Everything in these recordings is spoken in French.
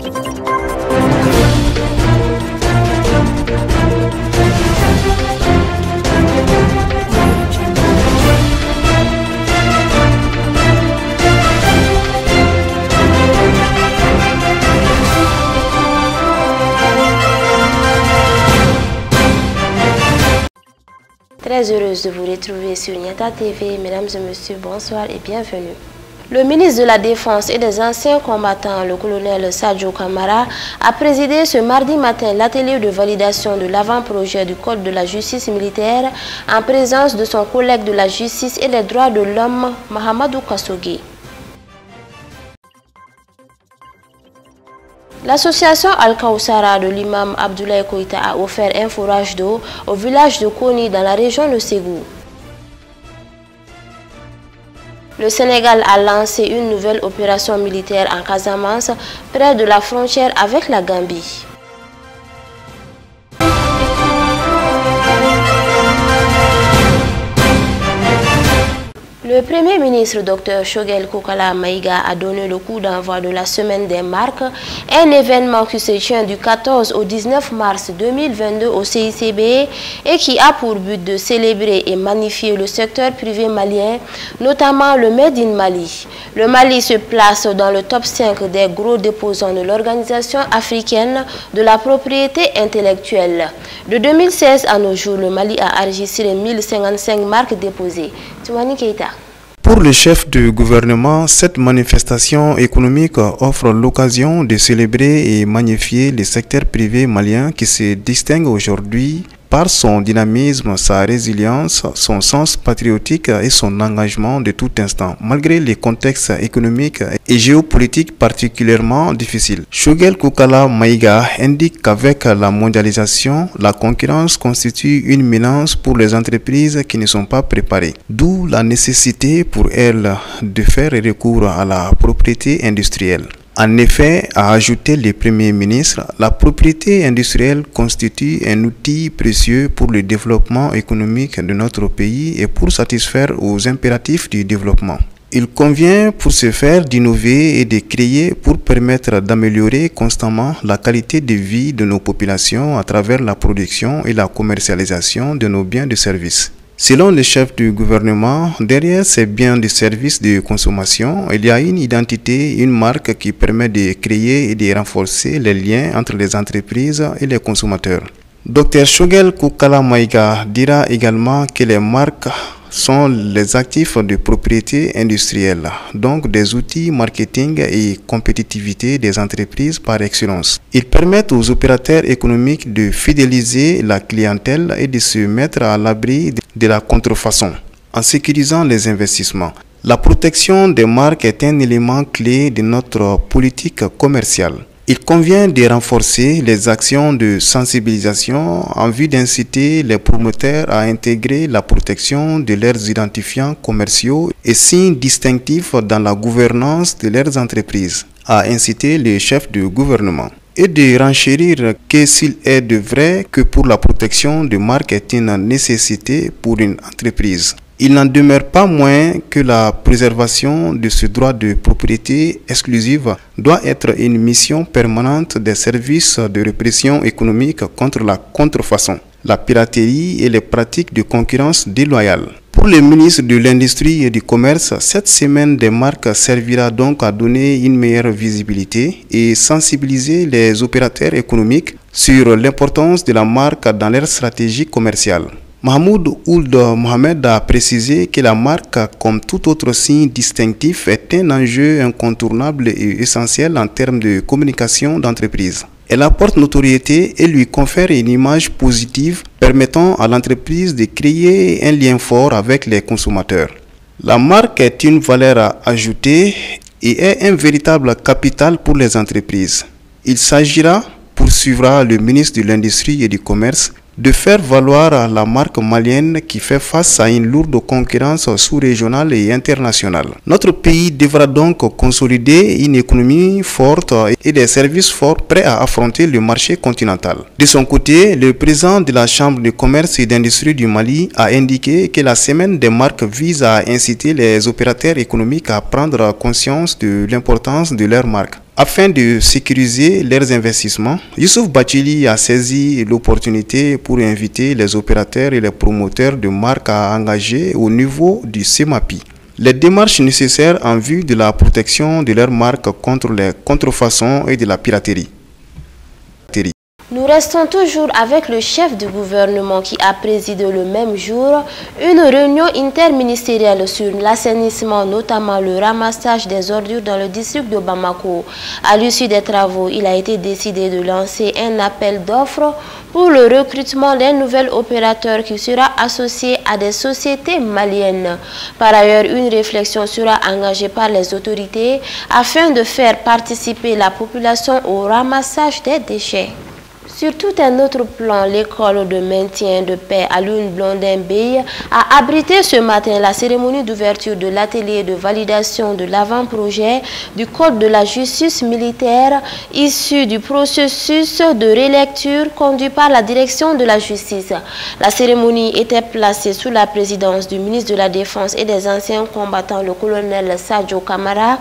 Très heureuse de vous retrouver sur Niata TV. Mesdames et messieurs, bonsoir et bienvenue. Le ministre de la Défense et des anciens combattants, le colonel Sadio Kamara, a présidé ce mardi matin l'atelier de validation de l'avant-projet du Code de la justice militaire en présence de son collègue de la justice et des droits de l'homme, Mahamadou Kassogué. L'association Al-Kawsara de l'imam Abdoulaye Koïta a offert un forage d'eau au village de Koni dans la région de Ségou. Le Sénégal a lancé une nouvelle opération militaire en Casamance, près de la frontière avec la Gambie. Le Premier ministre Dr Choguel Kokala Maïga a donné le coup d'envoi de la Semaine des marques, un événement qui se tient du 14 au 19 mars 2022 au CICB et qui a pour but de célébrer et magnifier le secteur privé malien, notamment le Made in Mali. Le Mali se place dans le top 5 des gros déposants de l'Organisation africaine de la propriété intellectuelle. De 2016 à nos jours, le Mali a enregistré 1055 marques déposées. Toumani Keïta. Pour le chef du gouvernement, cette manifestation économique offre l'occasion de célébrer et magnifier le secteur privé malien qui se distingue aujourd'hui par son dynamisme, sa résilience, son sens patriotique et son engagement de tout instant, malgré les contextes économiques et géopolitiques particulièrement difficiles. Choguel Kokala Maïga indique qu'avec la mondialisation, la concurrence constitue une menace pour les entreprises qui ne sont pas préparées. D'où la nécessité pour elles de faire recours à la propriété industrielle. En effet, a ajouté le Premier ministre, la propriété industrielle constitue un outil précieux pour le développement économique de notre pays et pour satisfaire aux impératifs du développement. Il convient pour ce faire d'innover et de créer pour permettre d'améliorer constamment la qualité de vie de nos populations à travers la production et la commercialisation de nos biens de service. Selon le chef du gouvernement, derrière ces biens de services de consommation, il y a une identité, une marque qui permet de créer et de renforcer les liens entre les entreprises et les consommateurs. Dr Choguel Kokala Maïga dira également que les marques sont les actifs de propriété industrielle, donc des outils marketing et compétitivité des entreprises par excellence. Ils permettent aux opérateurs économiques de fidéliser la clientèle et de se mettre à l'abri de la contrefaçon, en sécurisant les investissements. La protection des marques est un élément clé de notre politique commerciale. Il convient de renforcer les actions de sensibilisation en vue d'inciter les promoteurs à intégrer la protection de leurs identifiants commerciaux et signes distinctifs dans la gouvernance de leurs entreprises, a incité le chef du gouvernement. Et de renchérir que s'il est de vrai que pour la protection de marques est une nécessité pour une entreprise. Il n'en demeure pas moins que la préservation de ce droit de propriété exclusive doit être une mission permanente des services de répression économique contre la contrefaçon, la piraterie et les pratiques de concurrence déloyale. Pour le ministre de l'Industrie et du Commerce, cette semaine des marques servira donc à donner une meilleure visibilité et sensibiliser les opérateurs économiques sur l'importance de la marque dans leur stratégie commerciale. Mahmoud Ould Mohamed a précisé que la marque, comme tout autre signe distinctif, est un enjeu incontournable et essentiel en termes de communication d'entreprise. Elle apporte notoriété et lui confère une image positive permettant à l'entreprise de créer un lien fort avec les consommateurs. La marque est une valeur ajoutée et est un véritable capital pour les entreprises. Il s'agira, poursuivra le ministre de l'Industrie et du Commerce, de faire valoir la marque malienne qui fait face à une lourde concurrence sous-régionale et internationale. Notre pays devra donc consolider une économie forte et des services forts prêts à affronter le marché continental. De son côté, le président de la Chambre de commerce et d'industrie du Mali a indiqué que la semaine des marques vise à inciter les opérateurs économiques à prendre conscience de l'importance de leurs marques. Afin de sécuriser leurs investissements, Youssouf Bathily a saisi l'opportunité pour inviter les opérateurs et les promoteurs de marques à engager au niveau du CEMAPI les démarches nécessaires en vue de la protection de leurs marques contre les contrefaçons et de la piraterie. Nous restons toujours avec le chef du gouvernement qui a présidé le même jour une réunion interministérielle sur l'assainissement, notamment le ramassage des ordures dans le district de Bamako. À l'issue des travaux, il a été décidé de lancer un appel d'offres pour le recrutement d'un nouvel opérateur qui sera associé à des sociétés maliennes. Par ailleurs, une réflexion sera engagée par les autorités afin de faire participer la population au ramassage des déchets. Sur tout un autre plan, l'école de maintien de paix à Lune Blondin-Beye a abrité ce matin la cérémonie d'ouverture de l'atelier de validation de l'avant-projet du Code de la justice militaire issu du processus de relecture conduit par la direction de la justice. La cérémonie était placée sous la présidence du ministre de la Défense et des anciens combattants, le colonel Sadio Kamara,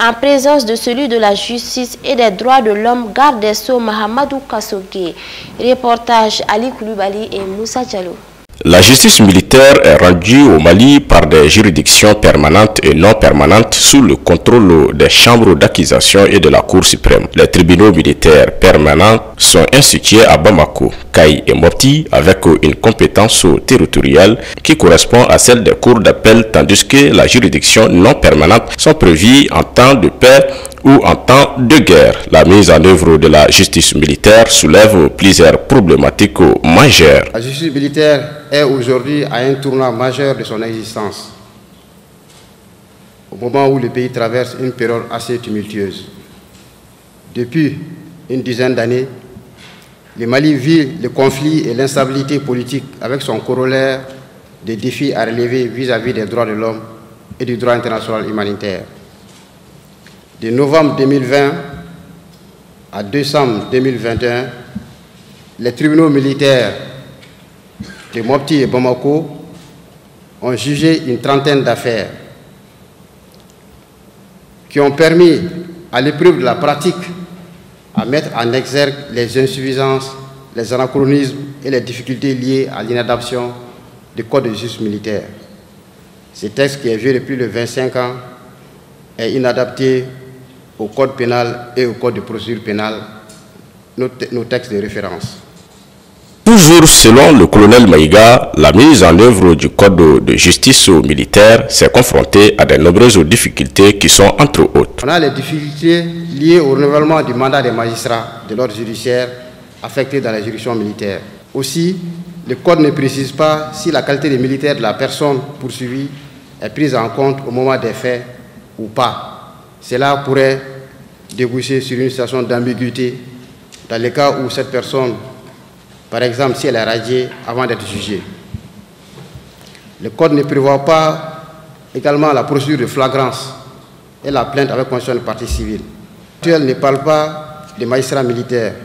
en présence de celui de la justice et des droits de l'homme, garde des Sceaux Mahamadou Kassogué. Reportage Ali Koulibaly et Moussa Diallo. La justice militaire est rendue au Mali par des juridictions permanentes et non permanentes sous le contrôle des chambres d'accusation et de la Cour suprême. Les tribunaux militaires permanents sont institués à Bamako, Kaï et Mopti avec une compétence territoriale qui correspond à celle des cours d'appel, tandis que la juridiction non permanente sont prévues en temps de paix ou en temps de guerre. La mise en œuvre de la justice militaire soulève plusieurs problématiques majeures. La justice militaire est aujourd'hui à un tournant majeur de son existence, au moment où le pays traverse une période assez tumultueuse. Depuis une dizaine d'années, le Mali vit le conflit et l'instabilité politique avec son corollaire des défis à relever vis-à-vis des droits de l'homme et du droit international humanitaire. De novembre 2020 à décembre 2021, les tribunaux militaires de Mopti et Bamako ont jugé une trentaine d'affaires qui ont permis, à l'épreuve de la pratique, à mettre en exergue les insuffisances, les anachronismes et les difficultés liées à l'inadaptation du Code de justice militaire. Ce texte, qui est vieux depuis le 25 ans, est inadapté au Code pénal et au Code de procédure pénale, nos textes de référence. Toujours selon le colonel Maïga, la mise en œuvre du Code de justice militaire s'est confrontée à de nombreuses difficultés qui sont entre autres. On a les difficultés liées au renouvellement du mandat des magistrats de l'ordre judiciaire affectés dans les juridictions militaires. Aussi, le Code ne précise pas si la qualité de militaire de la personne poursuivie est prise en compte au moment des faits ou pas. Cela pourrait déboucher sur une situation d'ambiguïté dans le cas où cette personne, par exemple, si elle est radiée avant d'être jugée. Le Code ne prévoit pas également la procédure de flagrance et la plainte avec constitution de partie civile. Elle ne parle pas des magistrats militaires,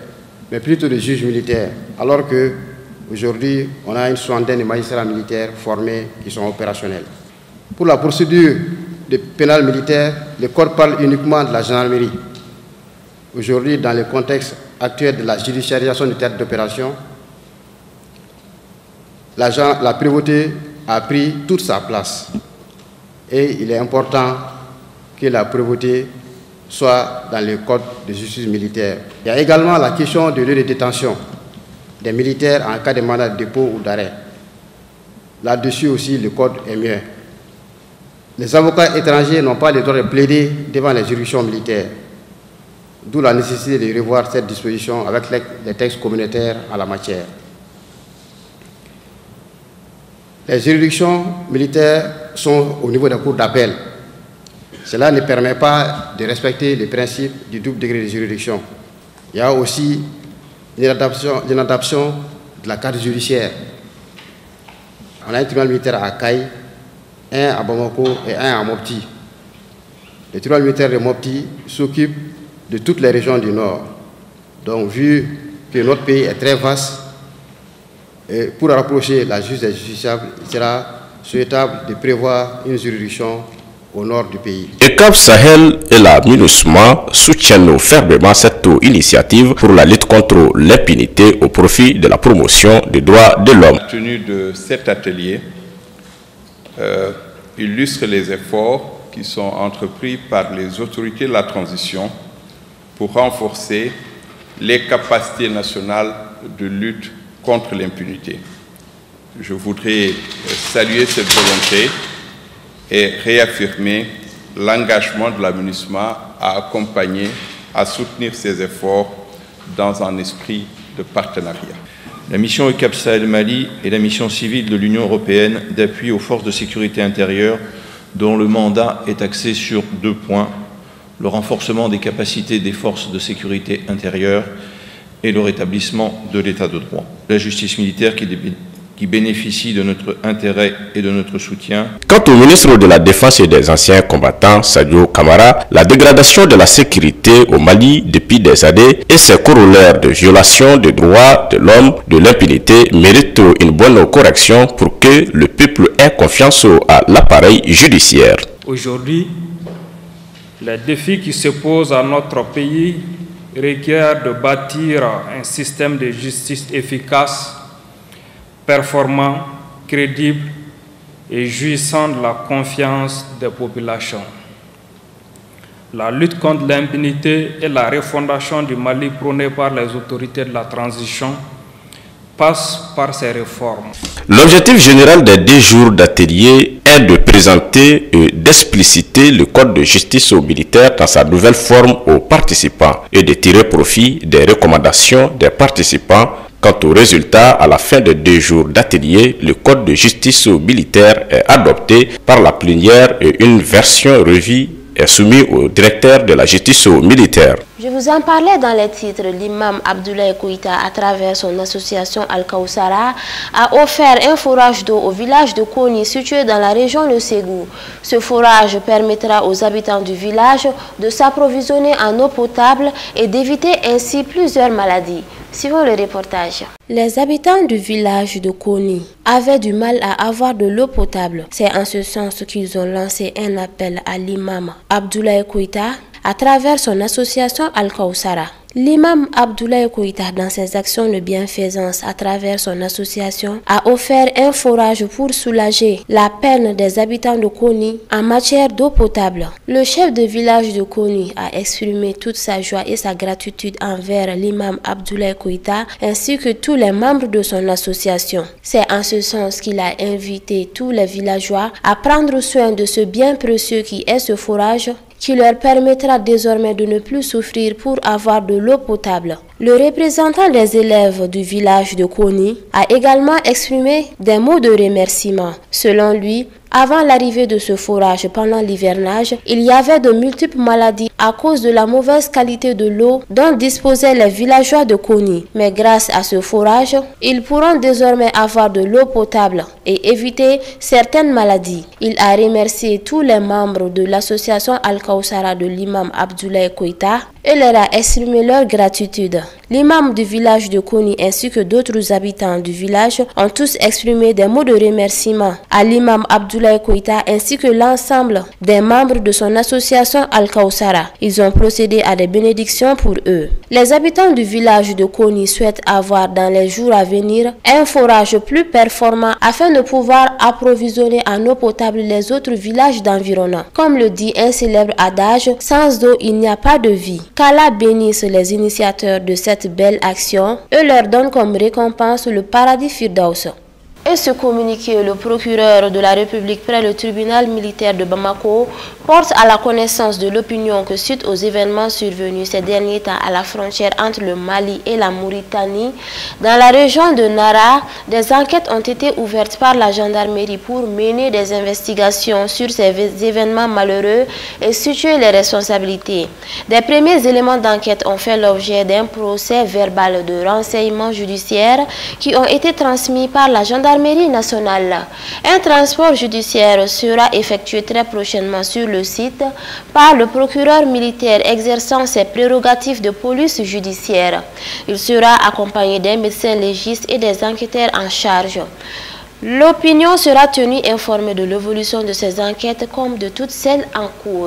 mais plutôt des juges militaires, alors qu'aujourd'hui, on a une soixantaine de magistrats militaires formés qui sont opérationnels. Pour la procédure de pénal militaire, le Code parle uniquement de la gendarmerie. Aujourd'hui, dans le contexte actuel de la judiciarisation du théâtre d'opération, la prévôté a pris toute sa place. Et il est important que la prévôté soit dans le Code de justice militaire. Il y a également la question de lieu de détention des militaires en cas de mandat de dépôt ou d'arrêt. Là-dessus aussi, le Code est mieux. Les avocats étrangers n'ont pas le droit de plaider devant les juridictions militaires, d'où la nécessité de revoir cette disposition avec les textes communautaires en la matière. Les juridictions militaires sont au niveau des cours d'appel. Cela ne permet pas de respecter le principe du double degré de juridiction. Il y a aussi l'inadaptation de la carte judiciaire. On a un tribunal militaire à Kaï, un à Bamako et un à Mopti. Le tribunal militaire de Mopti s'occupe de toutes les régions du Nord. Donc, vu que notre pays est très vaste, et pour rapprocher la justice des justiciables, il sera souhaitable de prévoir une juridiction au nord du pays. ECAP Sahel et la MINUSMA soutiennent fermement cette initiative pour la lutte contre l'impunité au profit de la promotion des droits de l'homme. La tenue de cet atelier illustre les efforts qui sont entrepris par les autorités de la transition pour renforcer les capacités nationales de lutte contre l'impunité. Je voudrais saluer cette volonté et réaffirmer l'engagement de la MINUSMA à accompagner, à soutenir ces efforts dans un esprit de partenariat. La mission ECAP Sahel Mali est la mission civile de l'Union européenne d'appui aux forces de sécurité intérieure dont le mandat est axé sur 2 points, le renforcement des capacités des forces de sécurité intérieure et le rétablissement de l'état de droit. La justice militaire qui bénéficie de notre intérêt et de notre soutien. Quant au ministre de la Défense et des anciens combattants, Sadio Kamara, la dégradation de la sécurité au Mali depuis des années et ses corollaires de violation des droits de l'homme, de l'impunité méritent une bonne correction pour que le peuple ait confiance à l'appareil judiciaire. Aujourd'hui, les défis qui se posent à notre pays requièrent de bâtir un système de justice efficace, performant, crédible et jouissant de la confiance des populations. La lutte contre l'impunité et la refondation du Mali prônée par les autorités de la transition passe par ces réformes. L'objectif général des 2 jours d'atelier est de présenter et d'expliciter le code de justice aux militaires dans sa nouvelle forme aux participants et de tirer profit des recommandations des participants. Quant au résultat, à la fin de 2 jours d'atelier, le code de justice militaire est adopté par la plénière et une version revue est soumise au directeur de la justice militaire. Je vous en parlais dans les titres. L'imam Abdoulaye Koïta, à travers son association Al-Kawsara, a offert un forage d'eau au village de Koni, situé dans la région de Ségou. Ce forage permettra aux habitants du village de s'approvisionner en eau potable et d'éviter ainsi plusieurs maladies. Suivons le reportage. Les habitants du village de Koni avaient du mal à avoir de l'eau potable. C'est en ce sens qu'ils ont lancé un appel à l'imam Abdoulaye Koïta à travers son association Al-Kawsara. L'imam Abdoulaye Koïta, dans ses actions de bienfaisance à travers son association, a offert un forage pour soulager la peine des habitants de Koni en matière d'eau potable. Le chef de village de Koni a exprimé toute sa joie et sa gratitude envers l'imam Abdoulaye Koïta ainsi que tous les membres de son association. C'est en ce sens qu'il a invité tous les villageois à prendre soin de ce bien précieux qui est ce forage, qui leur permettra désormais de ne plus souffrir pour avoir de l'eau potable. Le représentant des élèves du village de Koni a également exprimé des mots de remerciement. Selon lui, avant l'arrivée de ce forage pendant l'hivernage, il y avait de multiples maladies à cause de la mauvaise qualité de l'eau dont disposaient les villageois de Koni. Mais grâce à ce forage, ils pourront désormais avoir de l'eau potable et éviter certaines maladies. Il a remercié tous les membres de l'association Al-Kawsara de l'imam Abdoulaye Koïta et leur a exprimé leur gratitude. L'imam du village de Koni ainsi que d'autres habitants du village ont tous exprimé des mots de remerciement à l'imam Abdoulaye Koïta ainsi que l'ensemble des membres de son association Al-Kawsara. Ils ont procédé à des bénédictions pour eux. Les habitants du village de Koni souhaitent avoir dans les jours à venir un forage plus performant afin de pouvoir approvisionner en eau potable les autres villages d'environnant. Comme le dit un célèbre adage, sans eau il n'y a pas de vie. Qu'Allah bénisse les initiateurs de cette belle action et leur donne comme récompense le paradis Firdaus. Et ce communiqué, le procureur de la République près le tribunal militaire de Bamako porte à la connaissance de l'opinion que suite aux événements survenus ces derniers temps à la frontière entre le Mali et la Mauritanie, dans la région de Nara, des enquêtes ont été ouvertes par la gendarmerie pour mener des investigations sur ces événements malheureux et situer les responsabilités. Des premiers éléments d'enquête ont fait l'objet d'un procès verbal de renseignement judiciaire qui ont été transmis par la gendarmerie nationale. Un transport judiciaire sera effectué très prochainement sur le site par le procureur militaire exerçant ses prérogatives de police judiciaire. Il sera accompagné d'un médecin légiste et des enquêteurs en charge. L'opinion sera tenue informée de l'évolution de ces enquêtes comme de toutes celles en cours.